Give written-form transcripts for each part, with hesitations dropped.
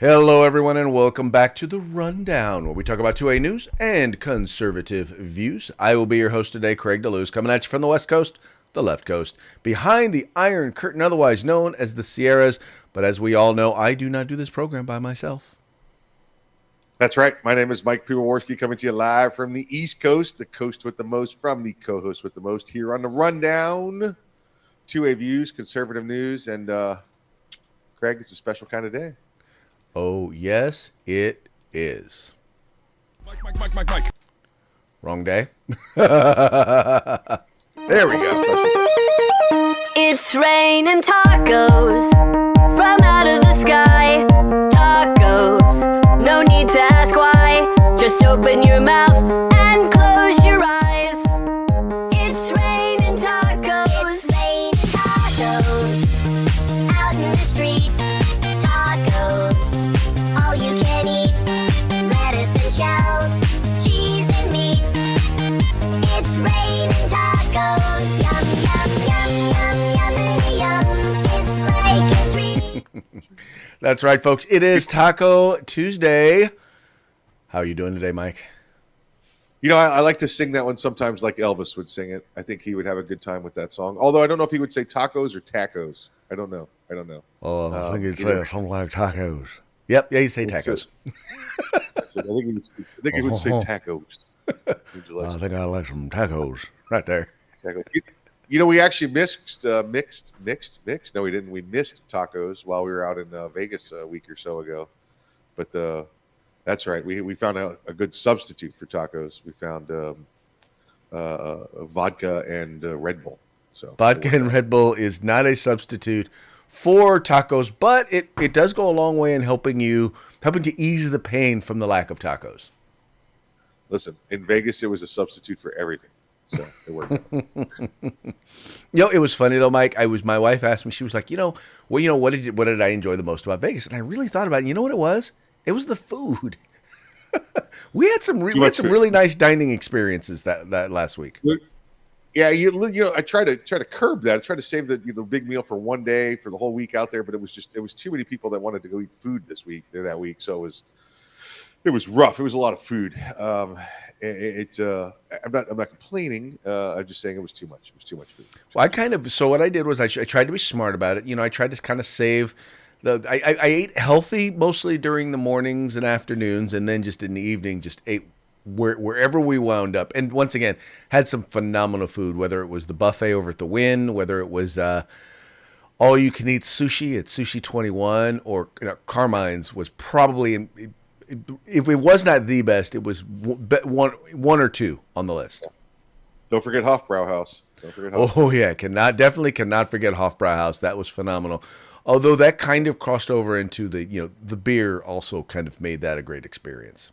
Hello, everyone, and welcome back to the Rundown, where we talk about 2A news and conservative views. I will be your host today, Craig DeLuz, coming at you from the West Coast, the left coast, behind the Iron Curtain, otherwise known as the Sierras. But as we all know, I do not do this program by myself. That's right. My name is Mike Piwowarski, coming to you live from the East Coast, the coast with the most, from the co-host with the most, here on the Rundown. 2A views, conservative news, and Craig, it's a special kind of day. Oh, yes, it is. Mike. Wrong day. There we go. It's raining tacos from out of the sky. Tacos, no need to ask why. Just open your mouth and close your eyes. It's raining tacos. It's raining tacos out in the street. Tacos, all you can eat. Lettuce and shells, cheese and meat. It's raining tacos. Yum, yum, yum, yum, yum, yum. It's like a dream. That's right, folks. It is Taco Tuesday. How are you doing today, Mike? You know, I like to sing that one sometimes like Elvis would sing it. I think he would have a good time with that song. Although I don't know if he would say tacos or tacos. I don't know. Oh, I think you'd say something like tacos. Yep, yeah, you say tacos. I think he would say tacos. I think I like some tacos right there. Tacos. You know, we actually mixed. No, we didn't. We missed tacos while we were out in Vegas a week or so ago. But that's right. We found a good substitute for tacos. We found vodka and Red Bull. So Vodka and Red Bull is not a substitute for tacos, but it does go a long way in helping to ease the pain from the lack of tacos. Listen, in Vegas, it was a substitute for everything. So it worked out. It was funny though, Mike. My wife asked me, she was like, what did I enjoy the most about Vegas? And I really thought about it. You know what it was? It was the food. we had some really nice dining experiences that last week. Yeah, you know, I try to curb that. I try to save the big meal for one day for the whole week out there, but it was too many people that wanted to go eat food that week. So it was rough. It was a lot of food. I'm not complaining. I'm just saying it was too much. It was too much food. So what I did was I tried to be smart about it. I tried to kind of save I ate healthy mostly during the mornings and afternoons, and then just in the evening just ate wherever we wound up. And once again, had some phenomenal food, whether it was the buffet over at the Wynn, whether it was all you can eat sushi at Sushi 21, or Carmine's was probably, if it was not the best, it was one or two on the list. Don't forget Hofbrauhaus. Oh yeah, definitely cannot forget Hofbrauhaus. That was phenomenal. Although that kind of crossed over into the beer also kind of made that a great experience.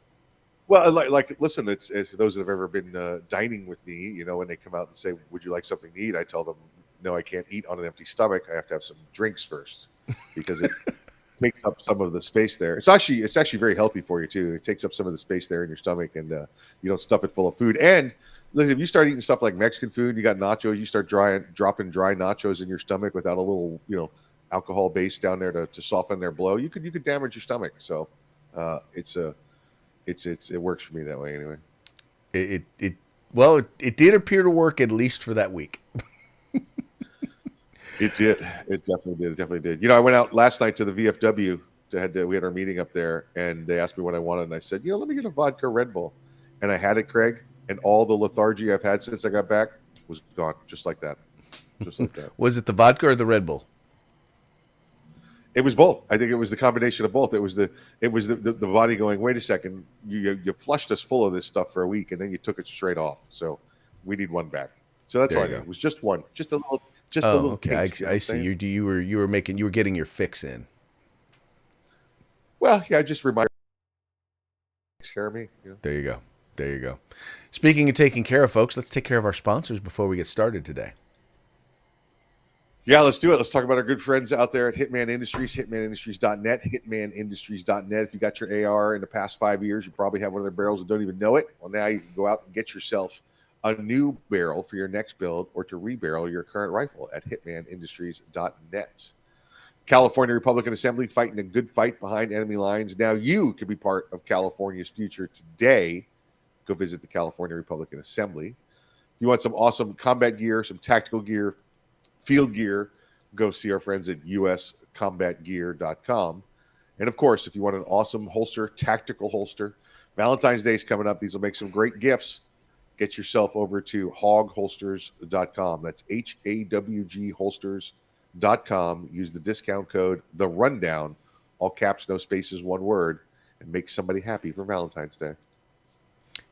Well, listen, it's for those that have ever been dining with me, when they come out and say, "Would you like something to eat?" I tell them, "No, I can't eat on an empty stomach. I have to have some drinks first because it takes up some of the space there. It's actually very healthy for you too. It takes up some of the space there in your stomach, and you don't stuff it full of food. And listen, if you start eating stuff like Mexican food, you got nachos, you start dropping dry nachos in your stomach without a little, alcohol base down there to soften their blow, you could damage your stomach. So it works for me that way anyway. It did appear to work at least for that week. It did. It definitely did. I went out last night to the VFW. We had our meeting up there, and they asked me what I wanted, and I said, let me get a vodka Red Bull, and I had it, Craig, and all the lethargy I've had since I got back was gone, just like that. Was it the vodka or the Red Bull? It was both. I think it was the combination of both. It was the body going, wait a second, you flushed us full of this stuff for a week, and then you took it straight off. So we need one back. So that's all I did. It was just one, just a little. Okay, taste, I see. You were getting your fix in. Well, yeah, just remind care of me. There you go. Speaking of taking care of folks, let's take care of our sponsors before we get started today. Yeah, let's do it. Let's talk about our good friends out there at Hitman Industries, hitmanindustries.net, hitmanindustries.net. If you got your AR in the past 5 years, you probably have one of their barrels and don't even know it. Well, now you can go out and get yourself a new barrel for your next build or to rebarrel your current rifle at hitmanindustries.net. California Republican Assembly fighting a good fight behind enemy lines. Now you can be part of California's future today. Go visit the California Republican Assembly. If you want some awesome combat gear, some tactical gear, field gear, go see our friends at uscombatgear.com. And of course, if you want an awesome holster, tactical holster, Valentine's Day is coming up. These will make some great gifts. Get yourself over to hogholsters.com. That's HAWG holsters.com. Use the discount code The Rundown, all caps, no spaces, one word, and make somebody happy for Valentine's Day.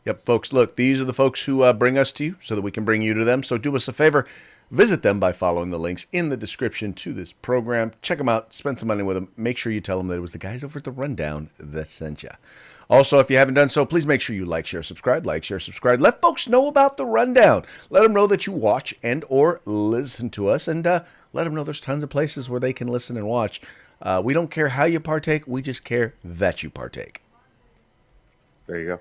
Yep, folks, look, these are the folks who bring us to you so that we can bring you to them. So do us a favor. Visit them by following the links in the description to this program. Check them out. Spend some money with them. Make sure you tell them that it was the guys over at The Rundown that sent you. Also, if you haven't done so, please make sure you like, share, subscribe. Let folks know about The Rundown. Let them know that you watch and or listen to us. And let them know there's tons of places where they can listen and watch. We don't care how you partake. We just care that you partake. There you go.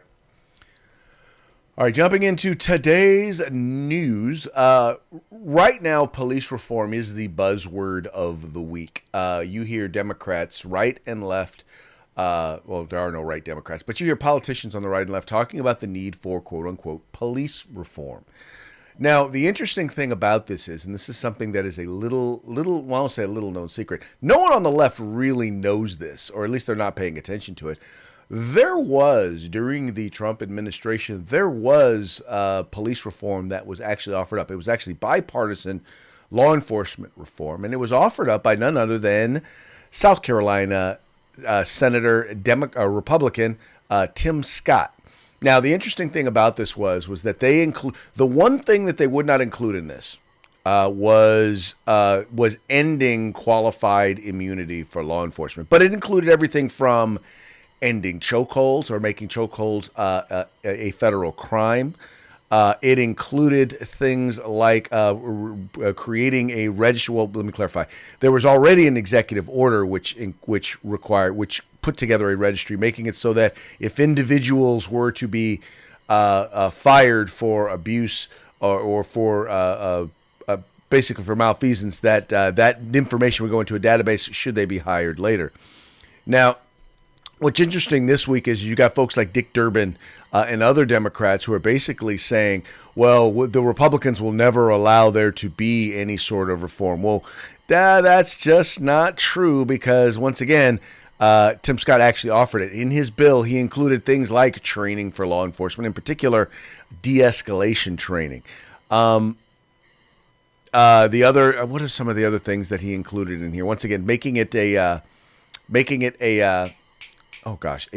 All right, jumping into today's news. Right now, police reform is the buzzword of the week. You hear Democrats, right and left, well, there are no right Democrats, but you hear politicians on the right and left talking about the need for, quote-unquote, police reform. Now, the interesting thing about this is, and this is something that is a little, well, I won't say a little-known secret. No one on the left really knows this, or at least they're not paying attention to it. There was, during the Trump administration, there was police reform that was actually offered up. It was actually bipartisan law enforcement reform, and it was offered up by none other than South Carolina Senator Republican Tim Scott. Now, the interesting thing about this was that they include the one thing that they would not include in this was ending qualified immunity for law enforcement, but it included everything from ending chokeholds or making chokeholds a federal crime. It included things like creating a registry. Well, let me clarify. There was already an executive order which put together a registry, making it so that if individuals were to be fired for abuse or for basically for malfeasance, that information would go into a database should they be hired later. Now, what's interesting this week is you got folks like Dick Durbin and other Democrats who are basically saying, well, the Republicans will never allow there to be any sort of reform. Well, that's just not true because, once again, Tim Scott actually offered it. In his bill, he included things like training for law enforcement, in particular, de-escalation training. What are some of the other things that he included in here? Once again, making it a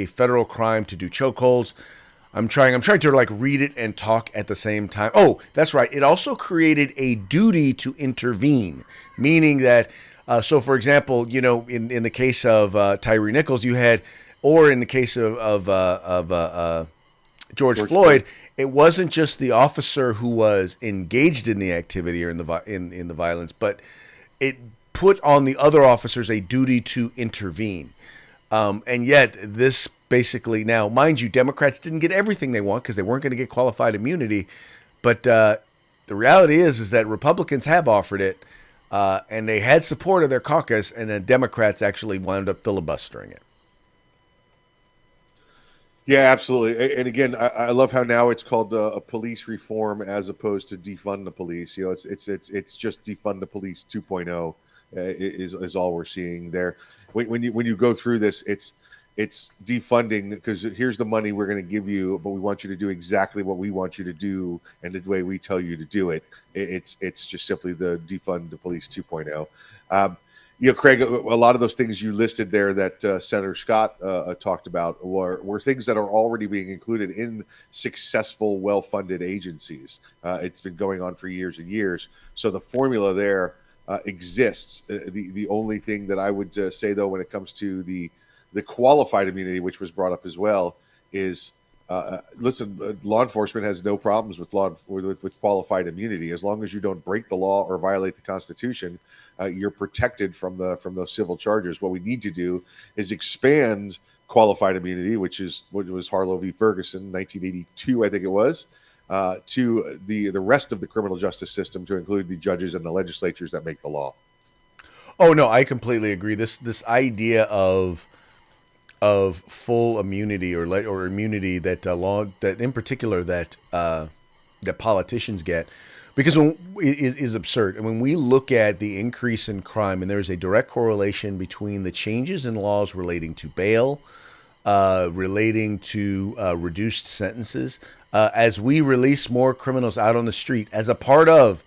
federal crime to do chokeholds. I'm trying to like read it and talk at the same time. Oh, that's right. It also created a duty to intervene, meaning that, so for example, in the case of Tyree Nichols, you had, or in the case of George Floyd, it wasn't just the officer who was engaged in the activity or in the violence, but it put on the other officers a duty to intervene. And yet this basically, now, mind you, Democrats didn't get everything they want because they weren't going to get qualified immunity. But the reality is that Republicans have offered it, and they had support of their caucus, and the Democrats actually wound up filibustering it. Yeah, absolutely. And again, I love how now it's called a police reform as opposed to defund the police. It's just defund the police 2.0 is all we're seeing there. When you go through this, it's defunding because here's the money we're going to give you, but we want you to do exactly what we want you to do and the way we tell you to do it. It's just simply the defund the police 2.0. Craig, a lot of those things you listed there that Senator Scott talked about were things that are already being included in successful, well-funded agencies. It's been going on for years and years. So the formula there exists. The only thing that I would say, though, when it comes to the qualified immunity, which was brought up as well, is law enforcement has no problems with with qualified immunity as long as you don't break the law or violate the Constitution. You're protected from those civil charges. What we need to do is expand qualified immunity, which is what was Harlow v. Ferguson, 1982, I think it was, to the rest of the criminal justice system, to include the judges and the legislatures that make the law. Oh no, I completely agree. This idea of full immunity or immunity that law that in particular that politicians get, because is absurd. And when we look at the increase in crime, and there is a direct correlation between the changes in laws relating to bail, relating to reduced sentences, as we release more criminals out on the street as a part of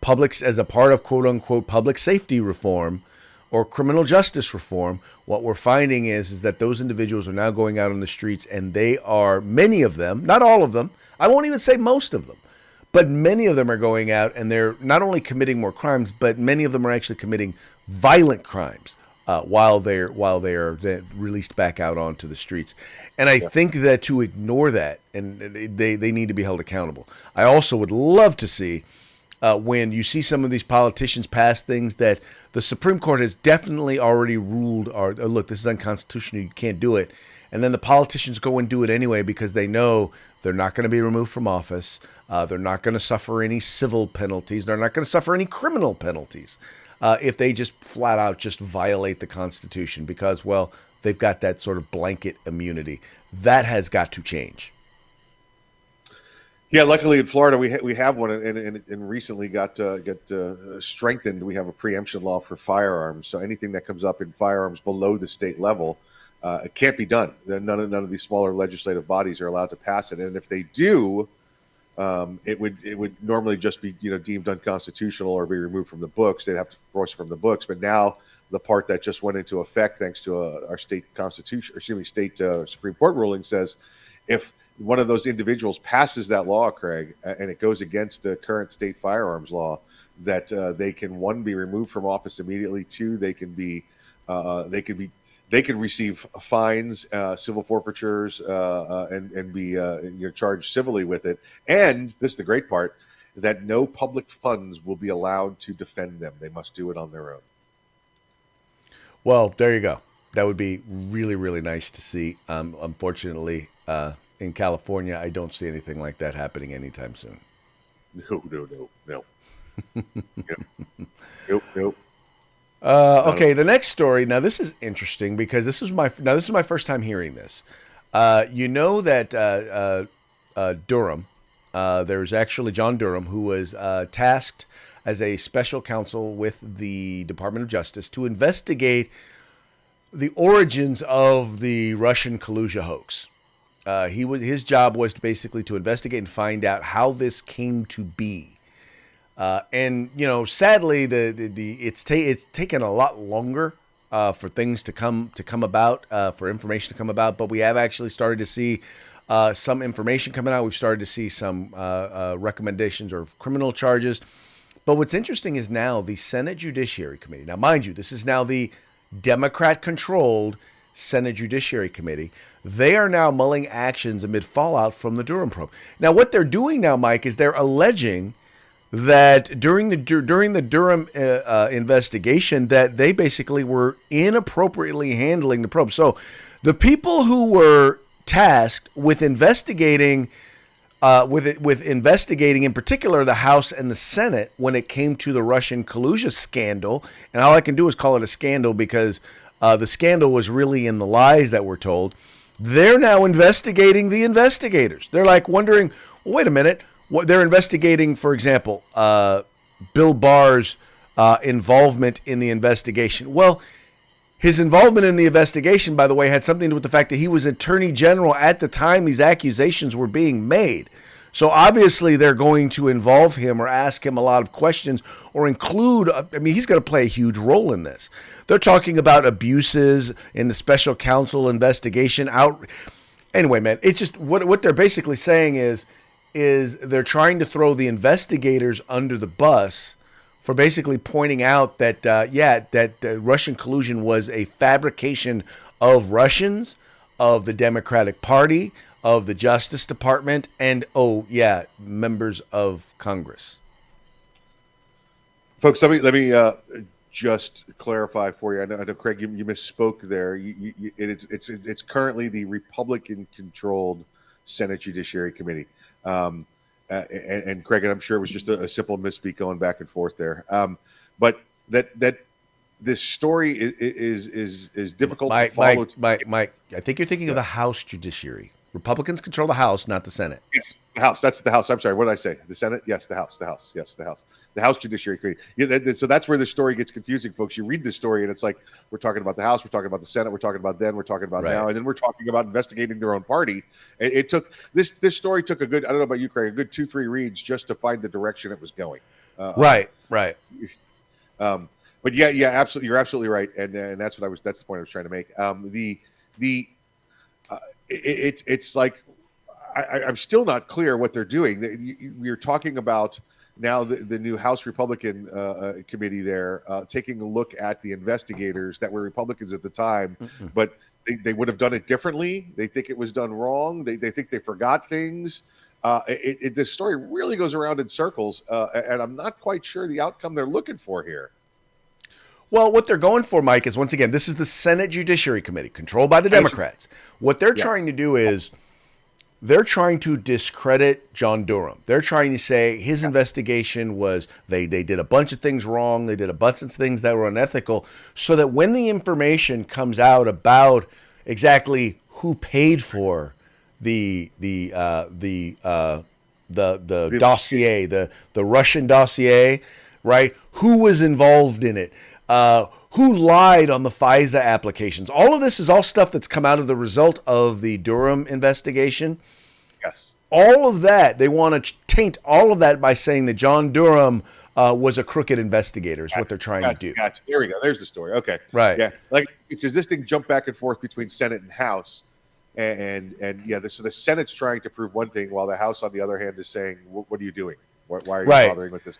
quote unquote public safety reform or criminal justice reform, what we're finding is that those individuals are now going out on the streets, and they are, many of them, not all of them, I won't even say most of them, but many of them are going out and they're not only committing more crimes, but many of them are actually committing violent crimes while they are then released back out onto the streets. And I think that to ignore that, and they need to be held accountable. I also would love to see when you see some of these politicians pass things that the Supreme Court has definitely already ruled are, oh, look, this is unconstitutional, you can't do it. And then the politicians go and do it anyway because they know they're not going to be removed from office. They're not going to suffer any civil penalties. They're not going to suffer any criminal penalties if they just flat out just violate the Constitution because, well, they've got that sort of blanket immunity. That has got to change. Yeah, luckily in Florida we have one, and recently got strengthened. We have a preemption law for firearms, so anything that comes up in firearms below the state level, it can't be done. None of these smaller legislative bodies are allowed to pass it, and if they do, it would normally just be deemed unconstitutional or be removed from the books. They'd have to force it from the books, but now the part that just went into effect thanks to our state constitution, or excuse me, state Supreme Court ruling says if one of those individuals passes that law, Craig, and it goes against the current state firearms law, that they can, one, be removed from office immediately. Two, they can receive fines, civil forfeitures, and be charged civilly with it. And this is the great part, that no public funds will be allowed to defend them. They must do it on their own. Well, there you go. That would be really, really nice to see. Unfortunately, in California, I don't see anything like that happening anytime soon. No. Nope. Okay, the next story. Now, this is interesting because this is my first time hearing this. You know that Durham, there's actually John Durham, who was tasked as a special counsel with the Department of Justice to investigate the origins of the Russian Kaluga hoax. His job was basically to investigate and find out how this came to be. And sadly, it's taken a lot longer for things to come about, for information to come about. But we have actually started to see some information coming out. We've started to see some recommendations or criminal charges. But what's interesting is now the Senate Judiciary Committee. Now, mind you, this is now the Democrat-controlled Senate Judiciary Committee. They are now mulling actions amid fallout from the Durham probe. Now, what they're doing now, Mike, is they're alleging that during the Durham investigation, that they basically were inappropriately handling the probe. So, the people who were tasked with investigating, with investigating in particular the House and the Senate when it came to the Russian Kaluga scandal, and all I can do is call it a scandal because the scandal was really in the lies that were told. They're now investigating the investigators. They're like wondering, well, wait a minute. What they're investigating, for example, Bill Barr's involvement in the investigation. Well, his involvement in the investigation, by the way, had something to do with the fact that he was Attorney General at the time these accusations were being made. So obviously they're going to involve him or ask him a lot of questions or include, he's going to play a huge role in this. They're talking about abuses in the special counsel investigation out. Anyway, man, it's just what they're basically saying is they're trying to throw the investigators under the bus for basically pointing out that, Russian collusion was a fabrication of Russians, of the Democratic Party, of the Justice Department, and, members of Congress. Folks, let me just clarify for you. I know Craig, you misspoke there. It's currently the Republican-controlled Senate Judiciary Committee. And Craig, and I'm sure it was just a simple misspeak going back and forth there. But that this story is difficult to Mike, follow. Mike, I think you're thinking of the House judiciary. Republicans control the House, not the Senate. Yes, the House. That's the House. I'm sorry. What did I say? The Senate? Yes, the House. The House. Yes, the House. The House Judiciary Committee. Yeah, so that's where the story gets confusing, folks. You read the story, and it's like we're talking about the House, we're talking about the Senate, we're talking about then, we're talking about now, and then we're talking about investigating their own party. It took this story took a good, I don't know about you, Craig, a good 2-3 reads just to find the direction it was going. Right. But yeah, absolutely, you're absolutely right, and that's the point I was trying to make. It's like I'm still not clear what they're doing. We're talking about now the new House Republican committee there taking a look at the investigators that were Republicans at the time, but they would have done it differently. They think it was done wrong. They think they forgot things. This story really goes around in circles, and I'm not quite sure the outcome they're looking for here. Well, what they're going for, Mike, is once again, this is the Senate Judiciary Committee, controlled by the Democrats. What they're trying to do is they're trying to discredit John Durham. They're trying to say his investigation was they did a bunch of things wrong. They did a bunch of things that were unethical, so that when the information comes out about exactly who paid for the dossier, the Russian dossier, right? Who was involved in it? Who lied on the FISA applications? All of this is all stuff that's come out of the result of the Durham investigation. Yes. All of that, they want to taint all of that by saying that John Durham was a crooked investigator is what they're trying to do. Gotcha. There we go. There's the story. Okay. Right. Yeah. Like, because this thing jumped back and forth between Senate and House. And yeah, so the Senate's trying to prove one thing while the House, on the other hand, is saying, what are you doing? Why are you bothering with this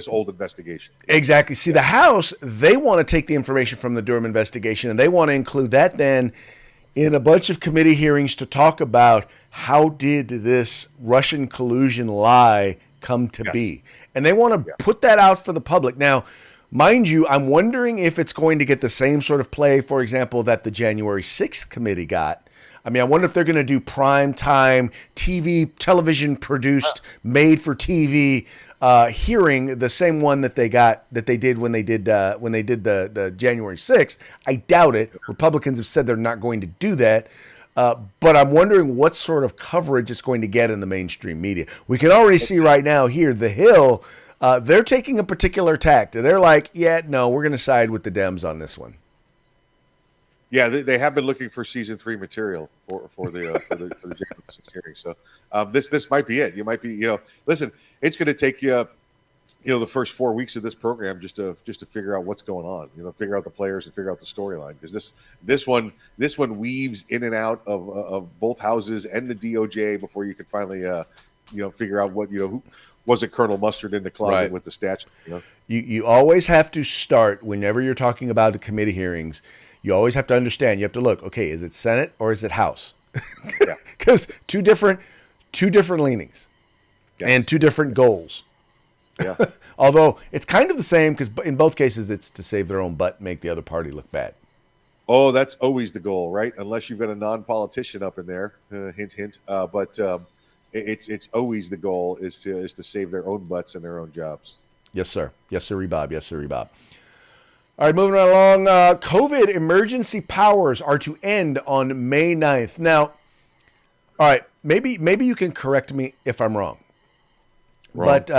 old investigation? Exactly. See, the House, they want to take the information from the Durham investigation and they want to include that then in a bunch of committee hearings to talk about how did this Russian collusion lie come to be. And they want to put that out for the public. Now, mind you, I'm wondering if it's going to get the same sort of play, for example, that the January 6th committee got. I mean, I wonder if they're going to do prime time television produced, made for TV hearing, the same one that they did when they did the January 6th. I doubt it. Republicans have said they're not going to do that. But I'm wondering what sort of coverage it's going to get in the mainstream media. We can already see right now here, The Hill, they're taking a particular tact. They're like, yeah, no, we're going to side with the Dems on this one. Yeah, they have been looking for season 3 material for the January 6th hearing. So this might be it. You might be, listen, it's going to take you, the first 4 weeks of this program just to figure out what's going on. Figure out the players and figure out the storyline, because this one weaves in and out of both houses and the DOJ before you can finally figure out what who was it, Colonel Mustard in the closet with the statue. You always have to start whenever you're talking about the committee hearings. You always have to understand. You have to look. Okay, is it Senate or is it House? Because two different leanings and two different goals. Yeah. Although it's kind of the same, because in both cases it's to save their own butt, make the other party look bad. Oh, that's always the goal, right? Unless you've got a non-politician up in there, hint, hint. But it's always the goal is to save their own butts and their own jobs. Yes, sir. Yes, sir, Bob. Yes, sir, Bob. All right, moving right along. COVID emergency powers are to end on May 9th. Now, all right, maybe you can correct me if I'm wrong. But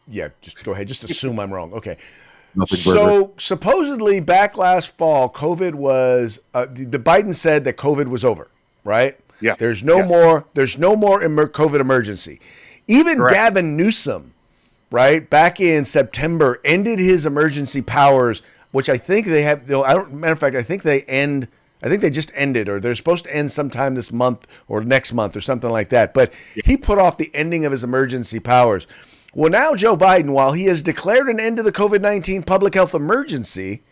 yeah, just go ahead. Just assume I'm wrong. Okay. So supposedly back last fall, COVID was the Biden said that COVID was over, right? Yeah. There's no more COVID emergency. Even Gavin Newsom, right, back in September, ended his emergency powers, which I think they have. Matter of fact, I think they just ended, or they're supposed to end sometime this month or next month or something like that. But he put off the ending of his emergency powers. Well, now Joe Biden, while he has declared an end to the COVID-19 public health emergency,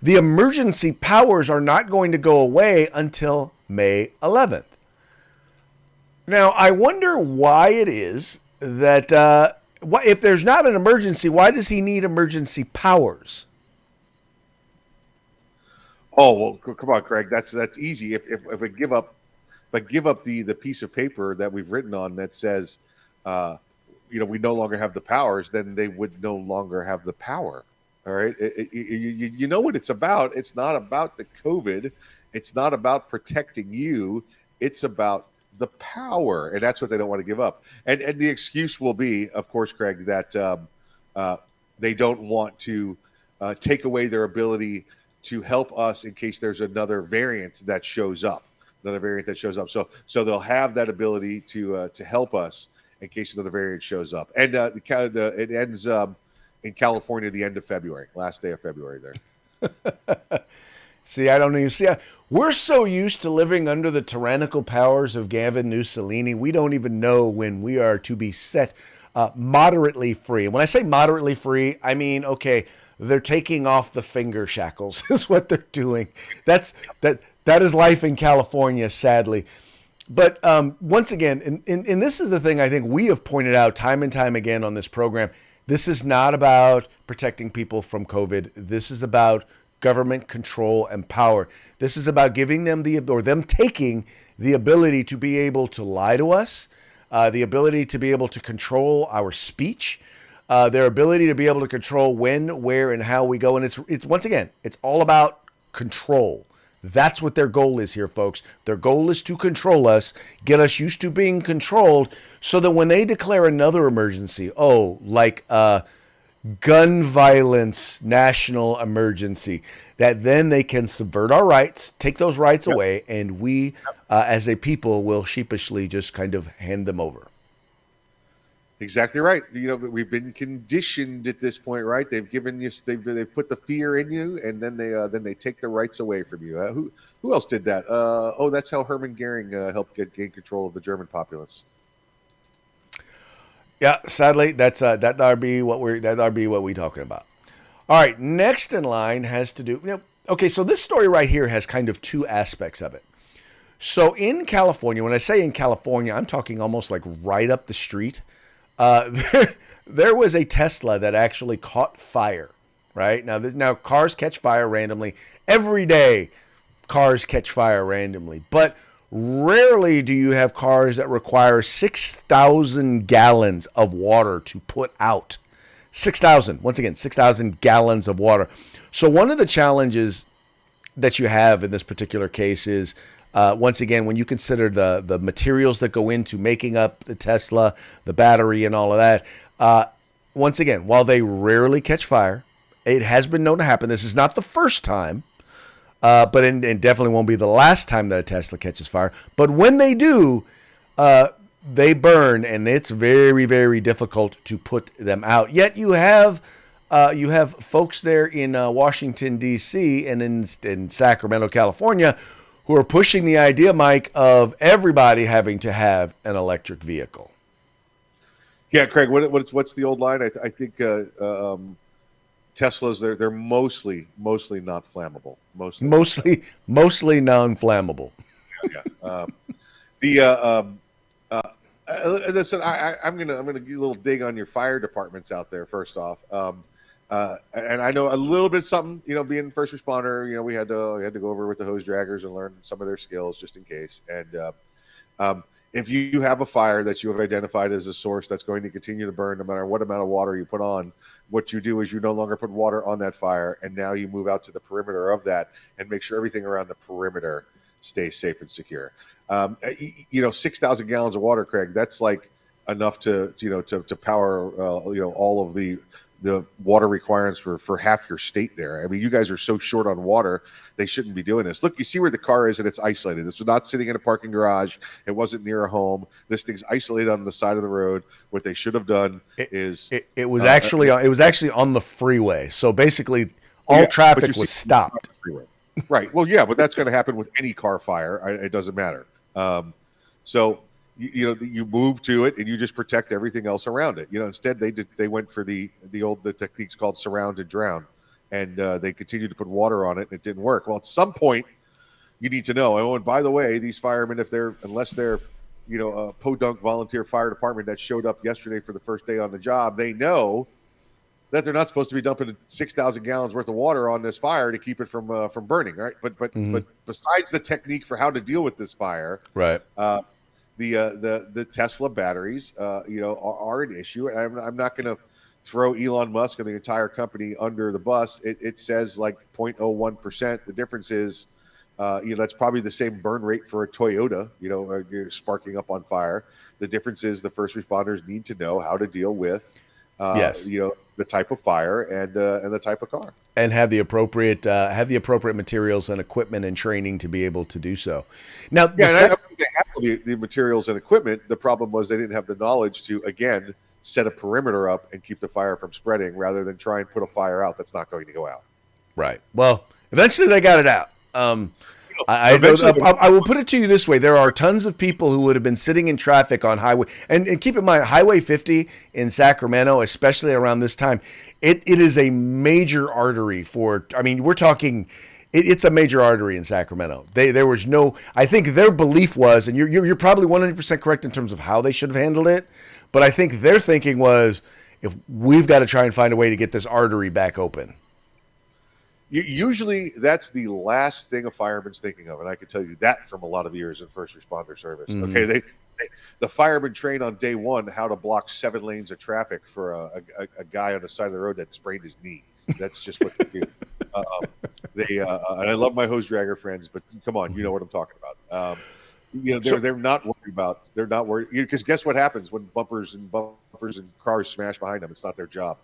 the emergency powers are not going to go away until May 11th. Now, I wonder why it is that if there's not an emergency, why does he need emergency powers? Oh, well, come on, Craig. That's easy. If I give up the piece of paper that we've written on that says, we no longer have the powers, then they would no longer have the power. All right. You know what it's about. It's not about the COVID. It's not about protecting you. It's about the power. And that's what they don't want to give up. And the excuse will be, of course, Craig, that uh, they don't want to take away their ability to help us in case there's another variant that shows up. So they'll have that ability to help us in case another variant shows up. And it ends in California the end of February, last day of February there. See, I don't know. You see, we're so used to living under the tyrannical powers of Gavin Mussolini, we don't even know when we are to be set moderately free. And when I say moderately free, I mean, okay, they're taking off the finger shackles is what they're doing. That is life in California, sadly. But once again, and this is the thing I think we have pointed out time and time again on this program. This is not about protecting people from COVID. This is about government control and power. This is about giving them them taking the ability to be able to lie to us, the ability to be able to control our speech, their ability to be able to control when, where, and how we go. And it's once again, it's all about control. That's what their goal is here, folks. Their goal is to control us, get us used to being controlled, so that when they declare another emergency, like gun violence national emergency, that then they can subvert our rights, take those rights away, and we, as a people, will sheepishly just kind of hand them over. Exactly right. You know, we've been conditioned at this point, right? They've given you, they've put the fear in you, and then they take the rights away from you. Who else did that? That's how Hermann Goering helped gain control of the German populace. Yeah, sadly, that'd be what we're talking about. All right, next in line has to do. Okay, so this story right here has kind of two aspects of it. So in California, when I say in California, I'm talking almost like right up the street. There was a Tesla that actually caught fire. Right now, cars catch fire randomly every day. Cars catch fire randomly, but rarely do you have cars that require 6,000 gallons of water to put out. 6,000. Once again, 6,000 gallons of water. So one of the challenges that you have in this particular case is, once again, when you consider the materials that go into making up the Tesla, the battery, and all of that, once again, while they rarely catch fire, it has been known to happen. This is not the first time, but it definitely won't be the last time that a Tesla catches fire. But when they do, they burn, and it's very, very difficult to put them out. Yet you have folks there in Washington, D.C. and in Sacramento, California, who are pushing the idea, Mike, of everybody having to have an electric vehicle. Yeah, Craig, what's the old line? I think Teslas, they're mostly not flammable. Mostly non-flammable. Listen, I'm gonna give a little dig on your fire departments out there. First off, and I know a little bit something. Being first responder, we had to go over with the hose draggers and learn some of their skills just in case. And if you have a fire that you have identified as a source that's going to continue to burn no matter what amount of water you put on, what you do is you no longer put water on that fire, and now you move out to the perimeter of that and make sure everything around the perimeter stays safe and secure. 6,000 gallons of water, Craig, that's like enough to power all of the water requirements for half your state there. I mean, you guys are so short on water, they shouldn't be doing this. Look, you see where the car is, and it's isolated. This was not sitting in a parking garage. It wasn't near a home. This thing's isolated on the side of the road. What they should have done is it was actually on the freeway. So basically, all traffic was stopped. Right. Well, yeah, but that's going to happen with any car fire. It doesn't matter. So you move to it and you just protect everything else around it. Instead they went for the techniques called surround and drown, and they continued to put water on it, and it didn't work. Well, at some point you need to know. Oh, and by the way, these firemen, unless they're a podunk volunteer fire department that showed up yesterday for the first day on the job, they know that they're not supposed to be dumping 6,000 gallons worth of water on this fire to keep it from burning, right? But besides the technique for how to deal with this fire, right? The Tesla batteries, are an issue. I'm not going to throw Elon Musk and the entire company under the bus, it says like 0.01%. The difference is, that's probably the same burn rate for a Toyota, sparking up on fire. The difference is the first responders need to know how to deal with, Yes. the type of fire and the type of car. And have the appropriate materials and equipment and training to be able to do so. Now, Yeah, and I think they have the materials and equipment. The problem was they didn't have the knowledge to, again, set a perimeter up and keep the fire from spreading rather than try and put a fire out that's not going to go out. right. Well, eventually they got it out. I will put it to you this way. There are tons of people who would have been sitting in traffic on highway. And keep in mind, Highway 50 in Sacramento, especially around this time, it is a major artery we're talking, it's a major artery in Sacramento. There was no, I think their belief was, and you're probably 100% correct in terms of how they should have handled it, but I think their thinking was, if we've got to try and find a way to get this artery back open. Usually that's the last thing a fireman's thinking of, and I can tell you that from a lot of years in first responder service. Mm-hmm. Okay, the firemen trained on day one how to block 7 lanes of traffic for a guy on the side of the road that sprained his knee. That's just what they do. And I love my hose dragger friends, but come on, you know what I'm talking about. They're not worried because guess what happens when bumpers and cars smash behind them? It's not their job.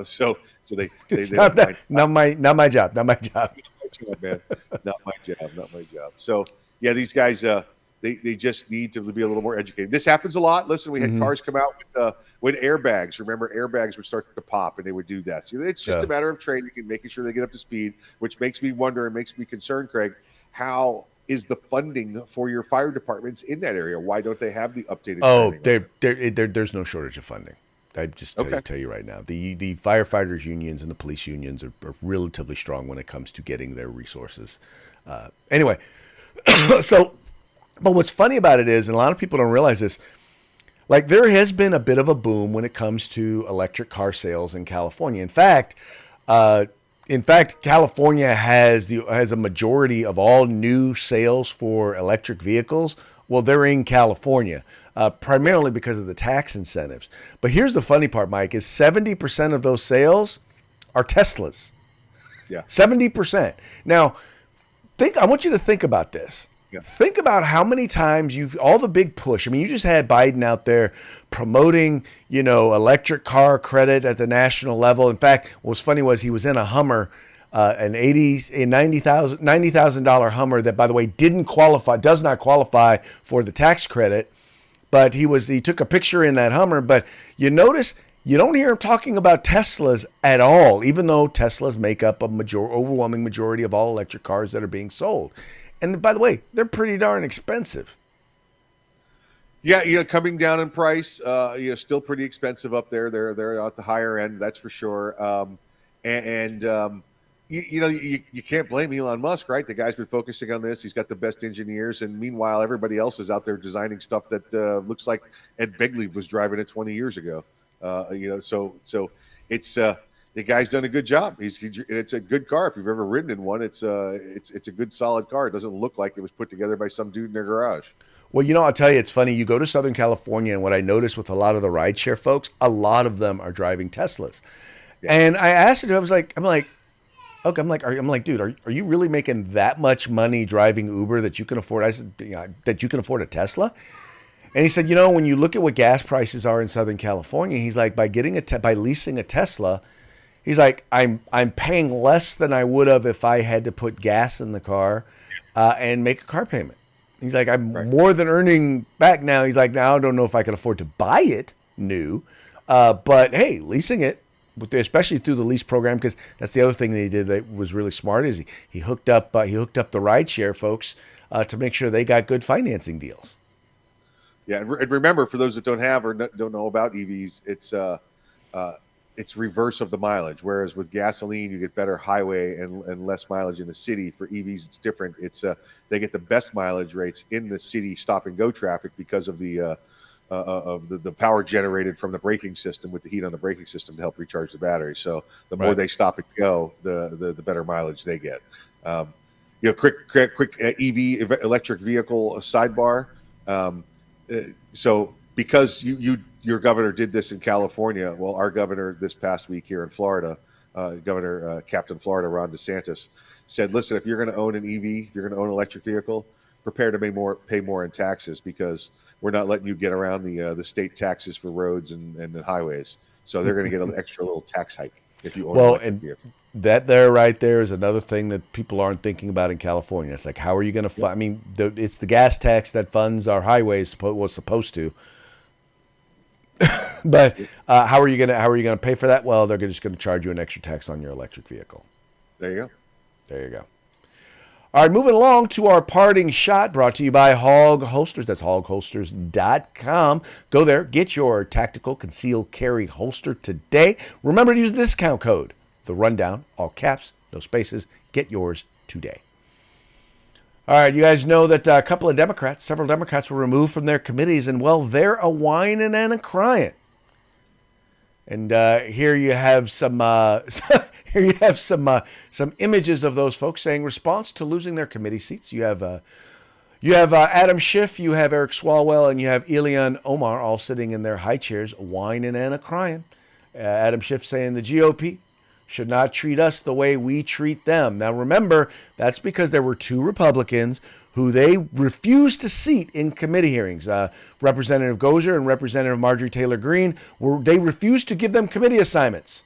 So they not my job, man. Not my job. So yeah, these guys they just need to be a little more educated. This happens a lot. Listen, we had cars come out with airbags. Remember, airbags would start to pop, and they would do that. So it's just a matter of training and making sure they get up to speed, which makes me wonder and makes me concerned, Craig. How is the funding for your fire departments in that area? Why don't they have the updated? Oh, there's no shortage of funding. I just tell you right now, the firefighters unions and the police unions are relatively strong when it comes to getting their resources. Anyway, but what's funny about it is, and a lot of people don't realize this, like there has been a bit of a boom when it comes to electric car sales in California. In fact, California has a majority of all new sales for electric vehicles. Well, they're in California, primarily because of the tax incentives. But here's the funny part, Mike, is 70% of those sales are Teslas. Yeah. 70%. Now, I want you to think about this. Yeah. Think about how many times all the big push. I mean, you just had Biden out there promoting, electric car credit at the national level. In fact, what was funny was he was in a Hummer, an $90,000 Hummer that, by the way, does not qualify for the tax credit. But he took a picture in that Hummer. But you notice you don't hear him talking about Teslas at all, even though Teslas make up overwhelming majority of all electric cars that are being sold. And by the way, they're pretty darn expensive. Yeah, coming down in price, still pretty expensive up there. They're at the higher end, that's for sure. You can't blame Elon Musk, right? The guy's been focusing on this. He's got the best engineers, and meanwhile, everybody else is out there designing stuff that looks like Ed Begley was driving it 20 years ago. So it's the guy's done a good job. It's a good car. If you've ever ridden in one, it's a good solid car. It doesn't look like it was put together by some dude in their garage. Well, I'll tell you, it's funny. You go to Southern California, and what I noticed with a lot of the rideshare folks, a lot of them are driving Teslas. Yeah. And I asked him, I'm like, dude, are you really making that much money driving Uber that you can afford? I said, that you can afford a Tesla? And he said, when you look at what gas prices are in Southern California, he's like, by leasing a Tesla, he's like, I'm paying less than I would have if I had to put gas in the car and make a car payment. He's like, I'm more than earning back now. He's like, now I don't know if I can afford to buy it new, but hey, leasing it, especially through the lease program, because that's the other thing that he did that was really smart is he hooked up the rideshare folks to make sure they got good financing deals. Yeah, and remember, for those that don't have or don't know about EVs, it's reverse of the mileage. Whereas with gasoline, you get better highway and less mileage in the city. For EVs, it's different. It's they get the best mileage rates in the city stop and go traffic because of the power generated from the braking system with the heat on the braking system to help recharge the battery. So the more they stop and go, the better mileage they get. Quick EV electric vehicle sidebar. So because your governor did this in California. Well, our governor this past week here in Florida, Captain Florida Ron DeSantis, said, "Listen, if you're going to own an EV, if you're going to own an electric vehicle, prepare to pay more in taxes because we're not letting you get around the state taxes for roads and the highways. So they're going to get an extra little tax hike if you own an electric vehicle." That there right there is another thing that people aren't thinking about in California. It's like, how are you going to fund? I mean, it's the gas tax that funds our highways, was supposed to. But how are you gonna pay for that? Well, they're just going to charge you an extra tax on your electric vehicle. There you go. There you go. All right, moving along to our parting shot, brought to you by Hog Holsters. That's hogholsters.com. Go there, get your tactical concealed carry holster today. Remember to use the discount code, The Rundown, all caps, no spaces. Get yours today. All right, you guys know that several Democrats were removed from their committees, and well, they're a whining and a crying. And here you have some some images of those folks saying response to losing their committee seats. You have Adam Schiff, you have Eric Swalwell, and you have Ilhan Omar all sitting in their high chairs, whining and a crying. Adam Schiff saying the GOP should not treat us the way we treat them. Now remember, that's because there were two Republicans who they refused to seat in committee hearings. Representative Gozer and Representative Marjorie Taylor Greene, they refused to give them committee assignments.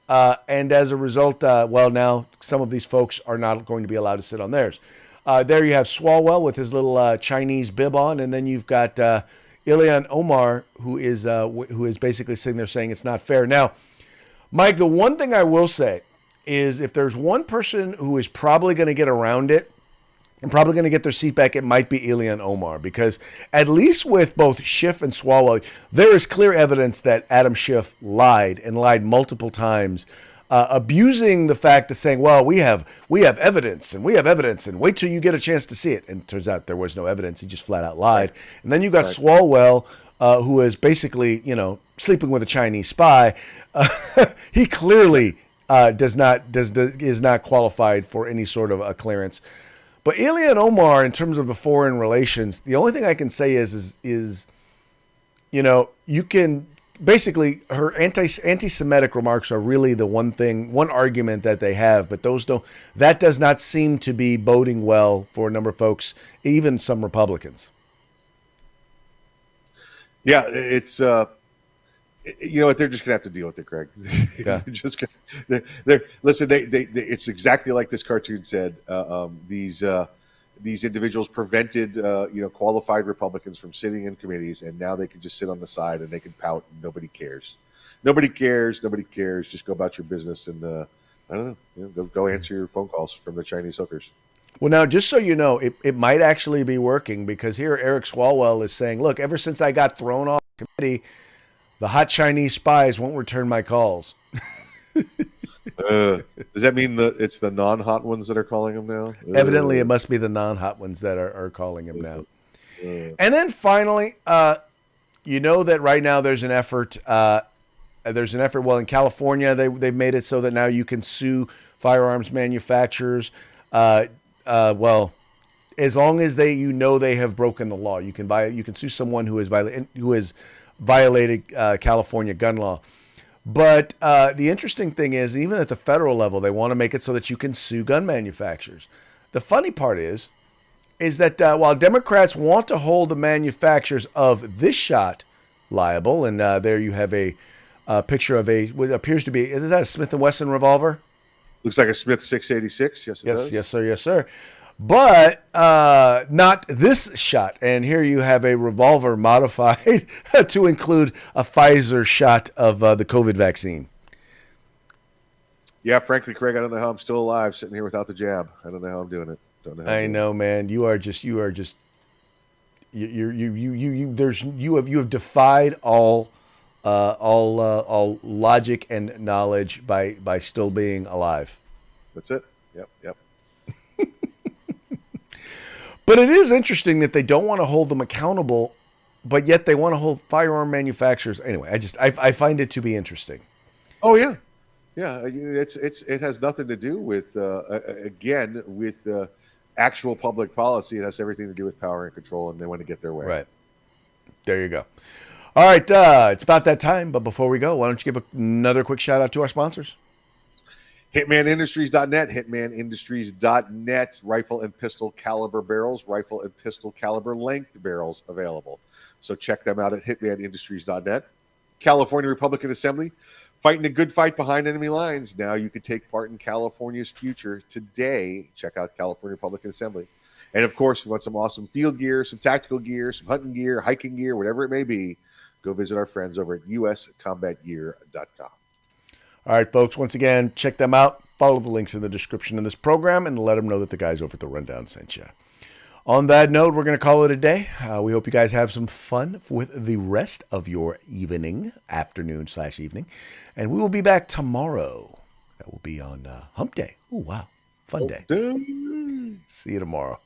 And as a result, now some of these folks are not going to be allowed to sit on theirs. There you have Swalwell with his little Chinese bib on, and then you've got Ilhan Omar, who is basically sitting there saying it's not fair. Now, Mike, the one thing I will say is if there's one person who is probably going to get around it and probably going to get their seat back, it might be Ilhan Omar, because at least with both Schiff and Swalwell, there is clear evidence that Adam Schiff lied and lied multiple times, abusing the fact of saying, well, we have evidence and wait till you get a chance to see it. And it turns out there was no evidence. He just flat out lied. Right. And then you got Swalwell, who is basically, sleeping with a Chinese spy. He clearly is not qualified for any sort of a clearance. But Ilhan Omar, in terms of the foreign relations, the only thing I can say is you can basically, her anti-Semitic remarks are really the one argument that they have, but that does not seem to be boding well for a number of folks, even some Republicans. Yeah, it's you know what, they're just gonna have to deal with it, Craig. Yeah. Listen, it's exactly like this cartoon said. These individuals prevented qualified Republicans from sitting in committees, and now they can just sit on the side and they can pout and nobody cares. Nobody cares. Just go about your business and I don't know, go answer your phone calls from the Chinese hookers. Well, now, just so you know, it might actually be working, because here Eric Swalwell is saying, look, ever since I got thrown off the committee, the hot Chinese spies won't return my calls. Does that mean that it's the non-hot ones that are calling him now? Evidently, it must be the non-hot ones that are calling him now. And then finally, that right now there's an effort. Well, in California, they've made it so that now you can sue firearms manufacturers. As long as they have broken the law, you can sue someone who has violated California gun law. But the interesting thing is, even at the federal level, they want to make it so that you can sue gun manufacturers. The funny part is that while Democrats want to hold the manufacturers of this shot liable, and there you have a picture of what appears to be, is that a Smith & Wesson revolver? Looks like a Smith 686. Yes, it does. Yes, sir. But not this shot. And here you have a revolver modified to include a Pfizer shot of the COVID vaccine. Yeah, frankly, Craig, I don't know how I'm still alive sitting here without the jab. I don't know how I'm doing it. I know, man. You have defied all logic and knowledge by still being alive. That's it. Yep. But it is interesting that they don't want to hold them accountable, but yet they want to hold firearm manufacturers. Anyway, I find it to be interesting. Oh yeah. It has nothing to do with actual public policy. It has everything to do with power and control, and they want to get their way. Right. There you go. All right, it's about that time. But before we go, why don't you give another quick shout out to our sponsors? HitmanIndustries.net, HitmanIndustries.net, rifle and pistol caliber barrels, rifle and pistol caliber length barrels available. So check them out at HitmanIndustries.net. California Republican Assembly, fighting a good fight behind enemy lines. Now you can take part in California's future today. Check out California Republican Assembly. And of course, if you want some awesome field gear, some tactical gear, some hunting gear, hiking gear, whatever it may be, go visit our friends over at uscombatgear.com. All right, folks, once again, check them out. Follow the links in the description of this program and let them know that the guys over at the Rundown sent you. On that note, we're going to call it a day. We hope you guys have some fun with the rest of your afternoon/evening. And we will be back tomorrow. That will be on Hump Day. Oh, wow. Fun day. See you tomorrow.